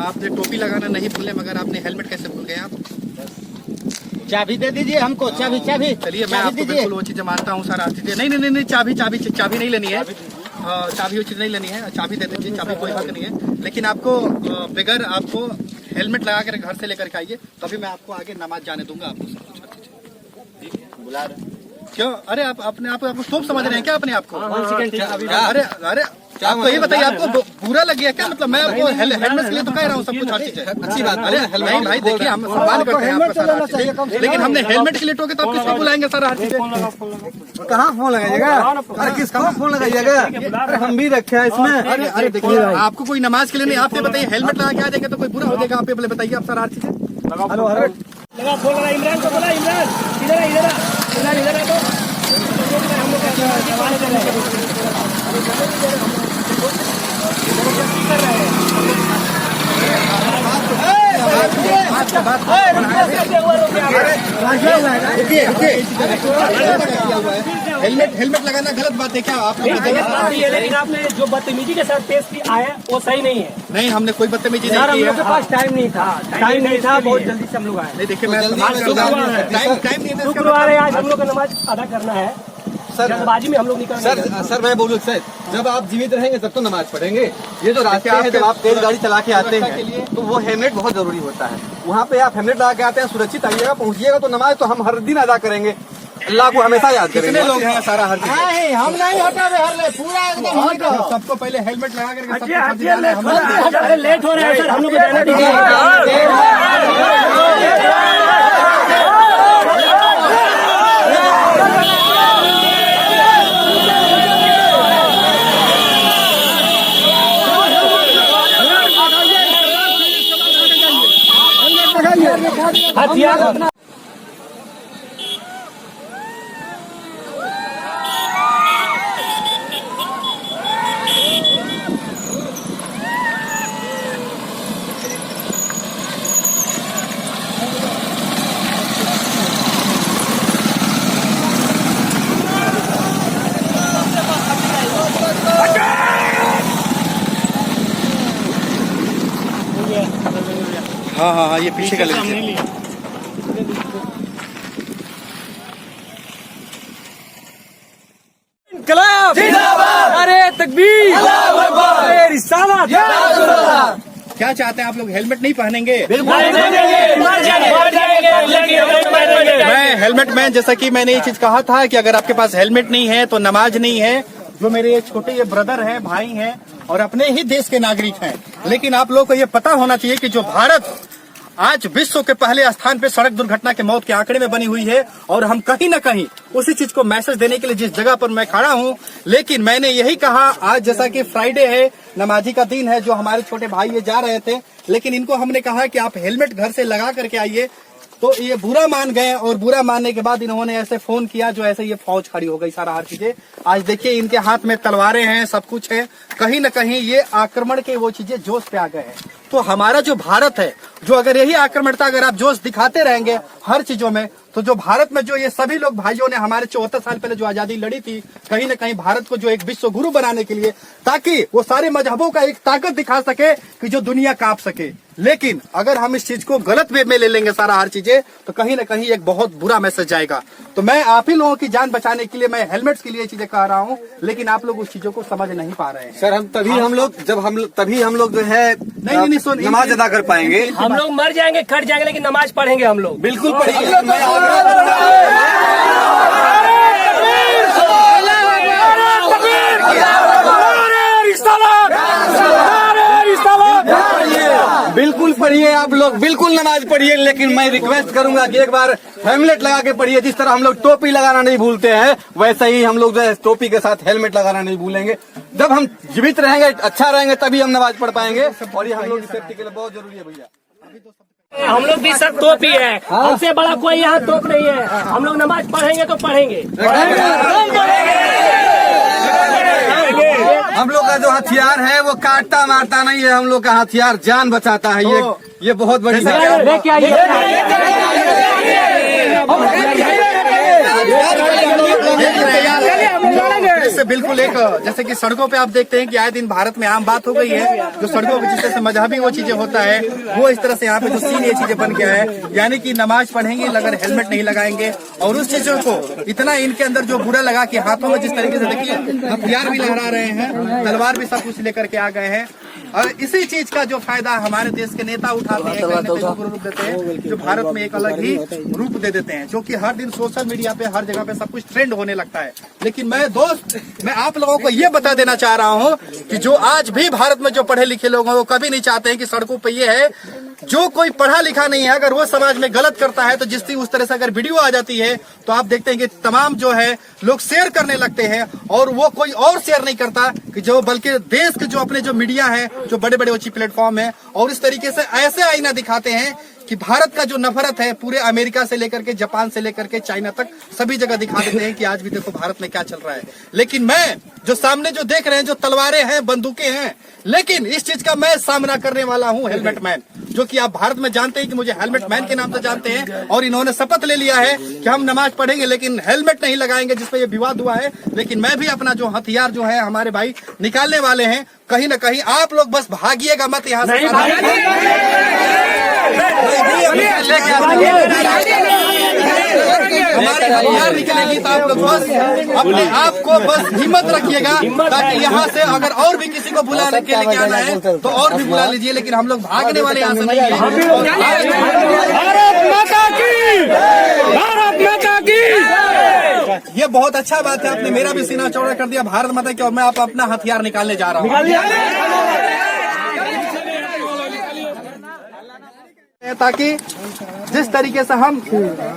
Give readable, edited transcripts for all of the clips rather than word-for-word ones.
आपने टोपी लगाना नहीं भूले, मगर आपने हेलमेट कैसे भूल गए आप? चाबी दे दीजिए हमको, चाबी। चलिए मैं आपको बिल्कुल वो चीजें मानता हूँ सर, आप चीजें नहीं, चाबी नहीं लेनी है, चाबी वो चीज नहीं लेनी है, चाबी दे दीजिए, चाबी कोई हक नहीं है। लेकिन आपको बगैर आपको हेलमेट लगा कर घर से लेकर के आइए, तभी मैं आपको आगे नमाज जाने दूंगा। आपको सब कुछ कर दीजिए। बुला रहे क्यों? अरे आप अपने आप आपको तोप समझ रहे हैं क्या अपने आप को? अरे आपको ये बताइए, आपको बुरा लग गया क्या? मतलब मैं आपको हेलमेट के लिए तो कह रहा हूँ, सब कुछ हर चीज है अच्छी बात। अरे नहीं भाई देखिए, हम सम्मान करते हैं आपका सारा चीजें, लेकिन हमने हेलमेट के लिए टोके तो आप किसको बुलाएंगे सारा हर चीजें? कहाँ फोन लगाइएगा? अरे किसका फोन लगाइएगा? अरे हम भी रखे हैं इसमें। अरे देखिए, आपको कोई नमाज के लिए नहीं, आप ये बताइए हेलमेट लगा के आ जाएंगे तो कोई बुरा हो जाएगा? आप ये बताइए, आप सारा हर चीजें लगा फोन लगा। इमरान को बोला, इमरान इधर तो हम लोग हेलमेट लगाना गलत बात है क्या? आप लेकिन आपने जो बदतमीजी के साथ पेश किया है वो सही नहीं है। नहीं, हमने कोई बदतमीजी नहीं की है। हम लोग के पास टाइम नहीं था, बहुत जल्दी से हम लोग आए। नहीं देखिए, मैं टाइम नहीं है, शुक्रवार है, आज हम लोग का नमाज अदा करना है। जल्दबाजी में हम लोग निकल सर मैं बोलूँ सर, जब आप जीवित रहेंगे तब तो नमाज पढ़ेंगे। ये जो रास्ते हैं, जब आप तेज गाड़ी चला के आते हैं तो वो हेलमेट बहुत जरूरी होता है। वहाँ पे आप हेलमेट लगा के आते हैं, सुरक्षित आइएगा, पहुँचिएगा तो नमाज तो हम हर दिन अदा करेंगे। अल्लाह को हमेशा याद करेंगे। कितने लोग हैं सारा हर चीज? हम नहीं हटा पूरा एकदम सबको पहले हेलमेट लगा करके लेट हो रहा है सर, हम लोग को जाना दीजिए। हथियार हाँ, ये पीछे का ले लीजिए। अरे तकबीर, अरे रिसालत। क्या चाहते हैं आप लोग? हेलमेट नहीं पहनेंगे? मैं हेलमेट में, जैसा कि मैंने ये चीज कहा था कि अगर आपके पास हेलमेट नहीं है तो नमाज नहीं है। जो मेरे ये छोटे ये ब्रदर हैं, भाई हैं और अपने ही देश के नागरिक हैं, लेकिन आप लोगों को ये पता होना चाहिए कि जो भारत आज विश्व के पहले स्थान पे सड़क दुर्घटना के मौत के आंकड़े में बनी हुई है, और हम कहीं न कहीं उसी चीज को मैसेज देने के लिए जिस जगह पर मैं खड़ा हूं, लेकिन मैंने यही कहा आज, जैसा कि फ्राइडे है, नमाजी का दिन है, जो हमारे छोटे भाई ये जा रहे थे, लेकिन इनको हमने कहा कि आप हेलमेट घर से लगा करके आइए, तो ये बुरा मान गए, और बुरा मानने के बाद इन्होंने ऐसे फोन किया जो ऐसे ये फौज खड़ी हो गई सारा हर चीजें। आज देखिए इनके हाथ में तलवारें हैं, सब कुछ है, कहीं न कहीं ये आक्रमण के वो चीजें जोश पे आ गए हैं। तो हमारा जो भारत है, जो अगर यही आक्रमणता अगर आप जोश दिखाते रहेंगे हर चीजों में, तो जो भारत में जो ये सभी लोग भाइयों ने हमारे 74 साल पहले जो आजादी लड़ी थी, कहीं न कहीं भारत को जो एक विश्व गुरु बनाने के लिए, ताकि वो सारे मजहबों का एक ताकत दिखा सके कि जो दुनिया कांप सके। लेकिन अगर हम इस चीज को गलत वे में ले लेंगे सारा हर चीजें, तो कहीं न कहीं एक बहुत बुरा मैसेज जाएगा। तो मैं आप ही लोगों की जान बचाने के लिए मैं हेलमेट्स के लिए चीजें कह रहा हूँ, लेकिन आप लोग उस चीजों को समझ नहीं पा रहे हैं। सर तभी हम लोग जो है नहीं नमाज अदा कर पाएंगे। हम लोग मर जाएंगे, कट जाएंगे, लेकिन नमाज पढ़ेंगे हम लोग। बिल्कुल पढ़िए। बिल्कुल पढ़िए, आप लोग बिल्कुल नमाज पढ़िए, लेकिन मैं रिक्वेस्ट करूंगा कि एक बार हेलमेट लगा के पढ़िए। जिस तरह हम लोग टोपी लगाना नहीं भूलते हैं, वैसे ही हम लोग जो है टोपी के साथ हेलमेट लगाना नहीं भूलेंगे। जब हम जीवित रहेंगे, अच्छा रहेंगे, तभी हम नमाज पढ़ पाएंगे, और ये हम लोग की सेफ्टी के लिए बहुत जरूरी है भैया। हम लोग भी सब टोपी है, हमसे बड़ा कोई यहाँ टोप नहीं है। हम लोग नमाज पढ़ेंगे तो पढ़ेंगे। हम लोग का जो हथियार है वो काटता मारता नहीं है, हम लोग का हथियार जान बचाता है। ये बहुत बड़ी बात है। इससे बिल्कुल एक, जैसे कि सड़कों पे आप देखते हैं कि आए दिन भारत में आम बात हो गई है, जो सड़कों के जिस तरह से मजहबी वो चीजें होता है, वो इस तरह से यहाँ पे जो सीन ये चीजें बन गया है, यानी कि नमाज पढ़ेंगे अगर हेलमेट नहीं लगाएंगे, और उस चीजों को इतना इनके अंदर जो बुरा लगा कि हाथों में जिस तरीके से देखिए हथियार भी लहरा रहे हैं, तलवार भी सब कुछ लेकर के आ गए हैं, और इसी चीज का जो फायदा हमारे देश के नेता उठाते हैं, रूप देते हैं, जो भारत में एक अलग ही रूप दे देते हैं, जो कि हर दिन सोशल मीडिया पे हर जगह पे सब कुछ ट्रेंड होने लगता है। लेकिन मैं आप लोगों को ये बता देना चाह रहा हूँ कि जो आज भी भारत में जो पढ़े लिखे लोग हैं वो कभी नहीं चाहते हैं कि सड़कों पे ये है, जो कोई पढ़ा लिखा नहीं है अगर वो समाज में गलत करता है तो जिसकी उस तरह से अगर वीडियो आ जाती है तो आप देखते हैं कि तमाम जो है लोग शेयर करने लगते हैं, और वो कोई और शेयर नहीं करता कि जो, बल्कि देश के जो अपने जो मीडिया है, जो बड़े बड़े ऊंची प्लेटफॉर्म है, और इस तरीके से ऐसे आईना दिखाते हैं कि भारत का जो नफरत है पूरे अमेरिका से लेकर के जापान से लेकर के चाइना तक सभी जगह दिखा देते हैं कि आज भी देखो भारत में क्या चल रहा है। लेकिन मैं जो सामने जो देख रहे हैं, जो तलवारें हैं, बंदूकें हैं, लेकिन इस चीज का मैं सामना करने वाला हूं हेलमेट मैन, जो कि आप भारत में जानते हैं कि मुझे हेलमेट मैन के नाम से जानते हैं, और इन्होंने शपथ ले लिया है कि हम नमाज पढ़ेंगे लेकिन हेलमेट नहीं लगाएंगे, जिसपे ये विवाद हुआ है। लेकिन मैं भी अपना जो हथियार जो है हमारे भाई निकालने वाले हैं, कहीं ना कहीं आप लोग बस भागिएगा मत यहाँ से, हमारे हथियार निकलेगी तो आप लोग बस अपने आप को बस हिम्मत रखिएगा, ताकि यहाँ से अगर और भी किसी को बुलाने के लिए आना है तो और भी बुला लीजिए, लेकिन हम लोग भागने वाले यहाँ से नहीं हैं। भारत माता की, भारत माता की। ये बहुत अच्छा बात है, आपने मेरा भी सीना चौड़ा कर दिया, भारत माता की, और मैं आप अपना हथियार निकालने जा रहा हूँ ताकि जिस तरीके से हम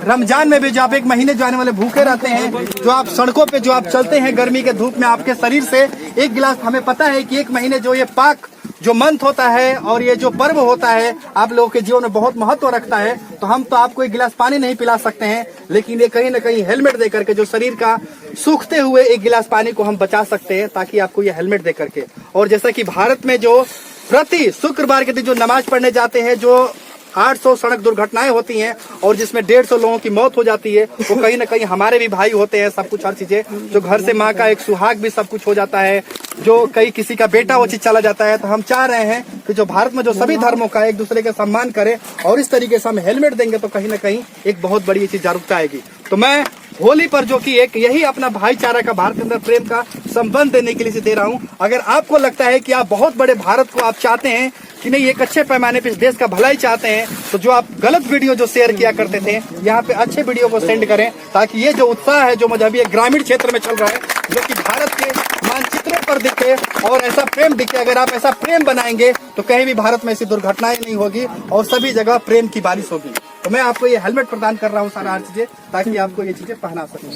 रमजान में भी जो आप एक महीने जो आने वाले भूखे रहते हैं, जो आप सड़कों पे जो आप चलते हैं गर्मी के धूप में, आपके शरीर से एक गिलास, हमें पता है कि एक महीने जो ये पाक जो मंथ होता है और ये जो पर्व होता है आप लोगों के जीवन में बहुत महत्व रखता है, तो हम तो आपको एक गिलास पानी नहीं पिला सकते हैं, लेकिन ये कहीं ना कहीं हेलमेट दे करके जो शरीर का सूखते हुए एक गिलास पानी को हम बचा सकते हैं, ताकि आपको ये हेलमेट दे करके। और जैसा कि भारत में जो प्रति शुक्रवार के दिन जो नमाज पढ़ने जाते हैं, जो 800 सड़क दुर्घटनाएं होती हैं और जिसमें 150 लोगों की मौत हो जाती है, वो कहीं ना कहीं हमारे भी भाई होते हैं, सब कुछ हर चीजें, जो घर से माँ का एक सुहाग भी सब कुछ हो जाता है, जो कई किसी का बेटा वो चीज चला जाता है। तो हम चाह रहे हैं कि जो भारत में जो सभी धर्मों का एक दूसरे का सम्मान करे, और इस तरीके से हम हेलमेट देंगे तो कहीं ना कहीं एक बहुत बड़ी चीज जागरूकता आएगी। तो मैं होली पर जो कि एक यही अपना भाईचारा का, भारत के अंदर प्रेम का संबंध देने के लिए से दे रहा हूँ। अगर आपको लगता है कि आप बहुत बड़े भारत को आप चाहते हैं कि नहीं, एक अच्छे पैमाने पे इस देश का भलाई चाहते हैं, तो जो आप गलत वीडियो जो शेयर किया करते थे, यहाँ पे अच्छे वीडियो को सेंड करें, ताकि ये जो उत्साह है जो मजहबी ग्रामीण क्षेत्र में चल रहा है, जो कि भारत के मानचित्रों पर दिखे और ऐसा प्रेम दिखे, अगर आप ऐसा प्रेम बनाएंगे तो कहीं भी भारत में ऐसी दुर्घटनाएं नहीं होगी और सभी जगह प्रेम की बारिश होगी। तो मैं आपको ये हेलमेट प्रदान कर रहा हूँ, सारा हर चीजें, ताकि आपको ये चीजें पहना सकूं।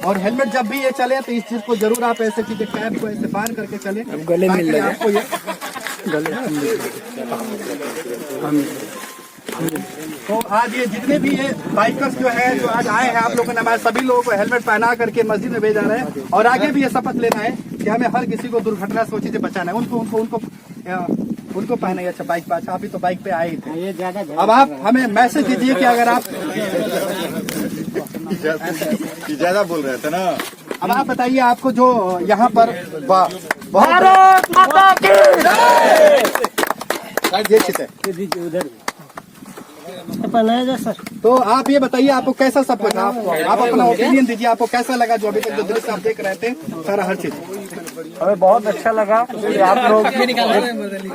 और हेलमेट जब भी ये चले तो इस चीज को जरूर आप ऐसे चीजें कैप को ऐसे बांध करके चले, गले मिल जाए आपको ये तो आज ये जितने भी ये बाइकर्स जो है जो आज आए हैं, आप लोगों ने हमारे सभी लोगों को हेलमेट पहना करके मस्जिद में भेजा रहे हैं, और आगे भी ये शपथ लेना है कि हमें हर किसी को दुर्घटना से वो चीजें बचाना है। उनको पहना है। अच्छा बाइक पे, अच्छा अभी तो बाइक पे आए थे, अब आप हमें मैसेज दीजिए कि अगर आप ज्यादा बोल रहे थे ना, अब आप बताइए आपको जो यहाँ पर भारत माता की ये चीज है, उधर सर। तो आप ये बताइए आपको कैसा सब लगा, आप अपना ओपिनियन दीजिए, आपको कैसा लगा जो अभी तक जो दृश्य आप देख रहे थे, सारा हर चीज। हमें बहुत अच्छा लगा कि आप लोग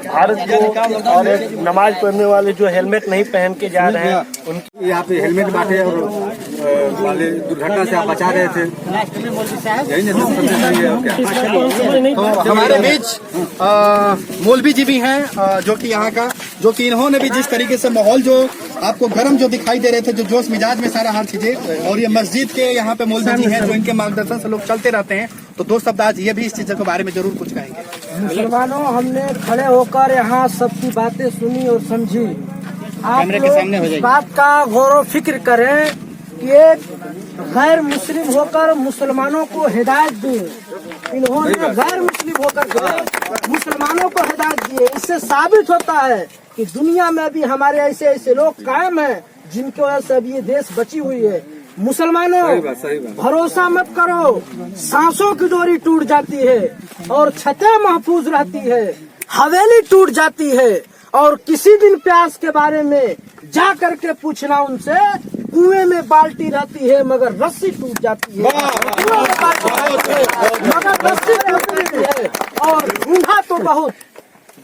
भारत को और एक नमाज पढ़ने वाले जो हेलमेट नहीं पहन के जा रहे हैं, उनकी यहाँ पे हेलमेट बांटे और वाले दुर्घटना से आप बचा रहे थे, यही तो हमारे बीच मौलवी जी भी हैं जो कि यहाँ का, जो कि इन्होंने भी जिस तरीके से माहौल जो आपको गर्म जो दिखाई दे रहे थे, जो जोश मिजाज में सारा हर चीजें, और ये मस्जिद के यहाँ पे मौलवी जी हैं जो इनके मार्गदर्शन से लोग चलते रहते हैं, तो दो शब्द आज ये भी इस चीज के बारे में जरूर कुछ कहेंगे। मुसलमानों, हमने खड़े होकर यहाँ सबकी बातें सुनी और समझी। आप लोग इस बात का गौर व फिक्र करें कि एक गैर मुस्लिम होकर मुसलमानों को हिदायत दी, इन्होंने गैर मुस्लिम होकर मुसलमानों को हिदायत दी। इससे साबित होता है कि दुनिया में भी हमारे ऐसे ऐसे लोग कायम हैं जिनकी वजह से अब ये देश बची हुई है। मुसलमानों भरोसा मत करो, सांसों की डोरी टूट जाती है और छतें महफूज रहती है, हवेली टूट जाती है और किसी दिन प्यास के बारे में जा करके पूछना उनसे, कुएं में बाल्टी रहती है मगर रस्सी टूट जाती है, कुएं में बाल्टी रहती है मगर रस्सी टूटती है। और ढूंढा तो बहुत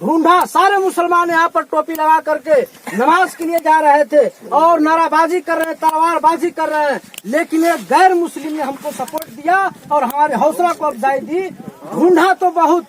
ढूंढा, सारे मुसलमान यहाँ पर टोपी लगा करके नमाज के लिए जा रहे थे और नाराबाजी कर रहे हैं, तलवारबाजी कर रहे हैं, लेकिन एक गैर मुस्लिम ने हमको सपोर्ट दिया और हमारे हौसला को अफजाई दी। ढूंढा तो बहुत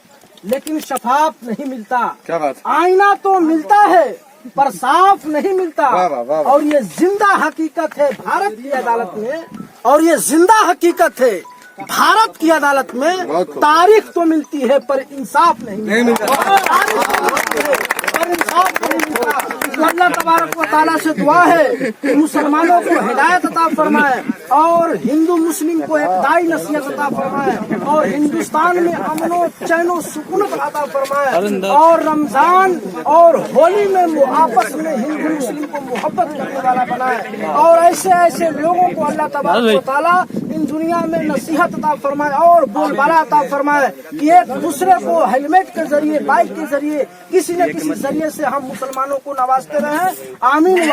लेकिन शफाफ नहीं मिलता, क्या बात? आईना तो मिलता है पर साफ नहीं मिलता। और ये जिंदा हकीकत है भारत की अदालत में, और ये जिंदा हकीकत है भारत की अदालत में। तारीख तो मिलती है पर इंसाफ नहीं मिलता, पर इंसाफ नहीं मिलता। तो अल्लाह तबारक व तआला से दुआ है कि मुसलमानों को हिदायत अता फरमाए और हिंदू मुस्लिम को एक दाई नसीहत अता फरमाए और हिंदुस्तान में अमनो चैनो सुकूनत अता फरमाए और रमजान और होली में आपस में हिंदू मुस्लिम को मोहब्बत करने वाला बनाए और ऐसे ऐसे लोगों को अल्लाह तबारक व तआला इन दुनिया में नसीहत अता फरमाए और बोलबाला अता फरमाए कि एक दूसरे को हेलमेट के जरिए, बाइक के जरिए, किसी न किसी जरिए से हम मुसलमानों को नवाजते रहे। आमीन।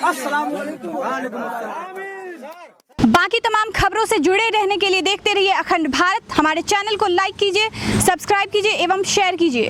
अस्सलाम वालेकुम। बाकी तमाम खबरों से जुड़े रहने के लिए देखते रहिए अखंड भारत। हमारे चैनल को लाइक कीजिए, सब्सक्राइब कीजिए एवं शेयर कीजिए।